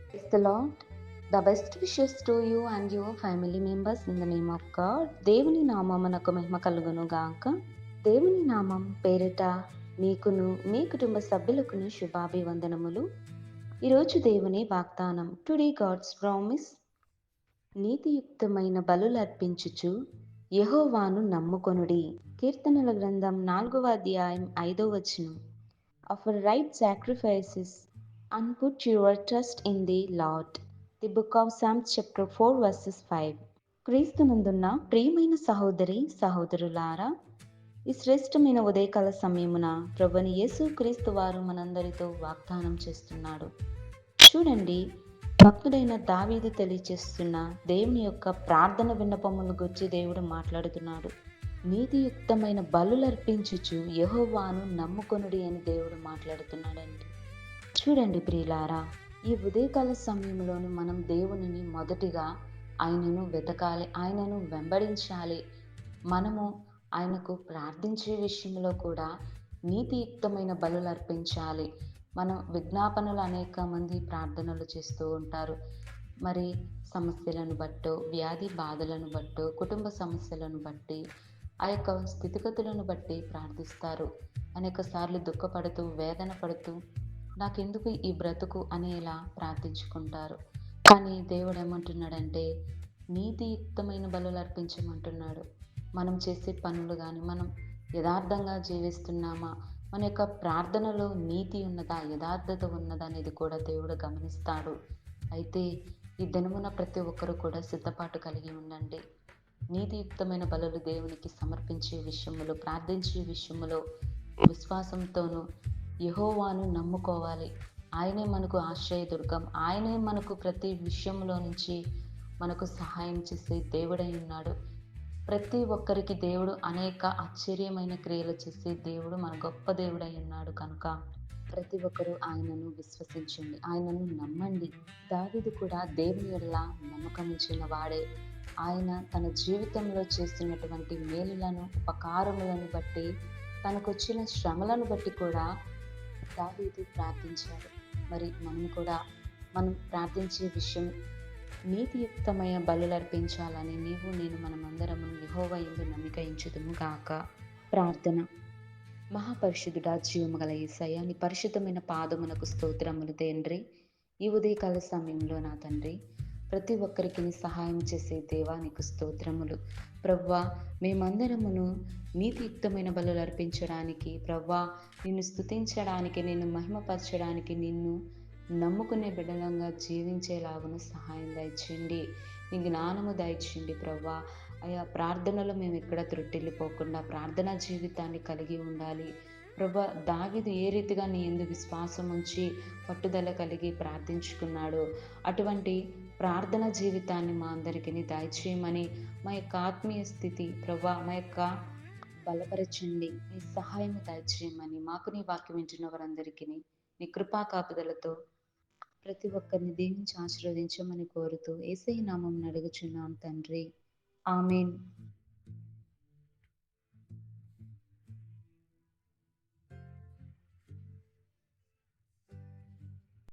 Praise the Lord. The best wishes to you and your family members in the name of God. దేవుని నామమునకు మహిమ కలుగును గాక. దేవుని నామం పేరిట మీకును మీ కుటుంబ సభ్యులకును శుభాభివందనములు. ఈరోజు దేవుని వాగ్దానం. Today God's promise. నీతియుక్తమైన బలులర్పించుచు యెహోవాను నమ్ముకొనుడి. కీర్తనల గ్రంథం 4వ అధ్యాయం 5వ వచనం. Offer right sacrifices and put your trust in the Lord. The book of Psalms chapter 4 verses 5. క్రీస్తునందున్న ప్రియమైన సహోదరి సహోదరులారా, ఈ శ్రేష్టమైన ఉదయకాల సమయమున ప్రభుని యేసు క్రీస్తు వారు మనందరితో వాగ్దానం చేస్తున్నాడు. చూడండి, భక్తుడైన దావీదు తెలియచేస్తున్న దేవుని యొక్క ప్రార్థన విన్నపముల గురించి దేవుడు మాట్లాడుతున్నాడు. నీతియుక్తమైన బలులర్పించుచు యెహోవాను నమ్ముకొనుడి అని దేవుడు మాట్లాడుతున్నాడండి. చూడండి ప్రియులారా, ఈ ఉదయకాల సమయంలోని మనం దేవునిని మొదటిగా ఆయనను వెతకాలి, ఆయనను వెంబడించాలి. మనము ఆయనకు ప్రార్థించే విషయంలో కూడా నీతియుక్తమైన బలులు అర్పించాలి. మనం విజ్ఞాపనలు అనేక మంది ప్రార్థనలు చేస్తూ ఉంటారు. మరి సమస్యలను బట్టో, వ్యాధి బాధలను బట్టో, కుటుంబ సమస్యలను బట్టి, ఆ యొక్క స్థితిగతులను బట్టి ప్రార్థిస్తారు. అనేక సార్లు దుఃఖపడుతూ, వేదన పడుతూ, నాకెందుకు ఈ బ్రతుకు అనేలా ప్రార్థించుకుంటారు. కానీ దేవుడు ఏమంటున్నాడంటే, నీతియుక్తమైన బలులు అర్పించమంటున్నాడు. మనం చేసే పనులు కానీ, మనం యథార్థంగా జీవిస్తున్నామా, మన యొక్క ప్రార్థనలో నీతి ఉన్నదా, యథార్థత ఉన్నదా అనేది కూడా దేవుడు గమనిస్తాడు. అయితే ఈ దినమున ప్రతి ఒక్కరు కూడా సిద్ధపాటు కలిగి ఉండండి. నీతియుక్తమైన బలులు దేవునికి సమర్పించే విషయములో, ప్రార్థించే విషయములో విశ్వాసంతోనూ యెహోవాను నమ్ముకోవాలి. ఆయనే మనకు ఆశ్రయదుర్గం. ఆయనే మనకు ప్రతి విషయంలో నుంచి మనకు సహాయం చేసే దేవుడై ఉన్నాడు. ప్రతి ఒక్కరికి దేవుడు అనేక ఆశ్చర్యమైన క్రియలు చేసే దేవుడు, మన గొప్ప దేవుడై ఉన్నాడు. కనుక ప్రతి ఒక్కరూ ఆయనను విశ్వసించండి, ఆయనను నమ్మండి. దావీదు కూడా దేవుని యెడల నమ్మకముంచిన వాడే. ఆయన తన జీవితంలో చేస్తున్నటువంటి మేలులను, ఉపకారములను బట్టి, తనకొచ్చిన శ్రమలను బట్టి కూడా దావీదు ప్రార్థించాడు. మరి మనం ప్రార్థించే విషయం నీతియుక్తమైన బలులు అర్పించాలని నీవు నేను మనమందరము యెహోవా యందు నమ్మిక ఉంచుదుము గాక. ప్రార్థన. మహాపరిశుద్ధుడా, జీవము గల యేసయ్య, నీ పరిశుద్ధమైన పాదమునకు స్తోత్రములు తండ్రి. ఈ ఉదయకాల సమయంలో నా తండ్రి, ప్రతి ఒక్కరికి నీ సహాయం చేసే దేవా నీకు స్తోత్రములు. ప్రవ్వా, మేమందరమును నీతియుక్తమైన బలులు అర్పించడానికి, ప్రవ్వా నిన్ను స్తుతించడానికి, నిన్ను మహిమపరచడానికి, నిన్ను నమ్ముకునే బిడ్డలంగా జీవించేలాగున సహాయం దయచేయండి. నీ జ్ఞానము దయచేయండి ప్రవ్వా. అయా ప్రార్థనలో మేము ఎక్కడ త్రుట్టిల్లిపోకుండా ప్రార్థనా జీవితాన్ని కలిగి ఉండాలి. ప్రభా, దావీదు ఏ రీతిగా నీ యందు విశ్వాసం ఉంచి పట్టుదల కలిగి ప్రార్థించుకున్నాడో అటువంటి ప్రార్థన జీవితాన్ని మా అందరికీ దయచేయమని, మా యొక్క ఆత్మీయ స్థితి ప్రభా మా యొక్క బలపరచండి, నీ సహాయం దయచేయమని, మాకు నీ వాక్యం వింటున్న వారందరికీ నీ కృపా కాపుదలతో ప్రతి ఒక్కరిని దీవించి ఆశీర్వదించమని కోరుతూ యేసయ్య నామమున అడుగుచున్నాం తండ్రి. ఆమేన్.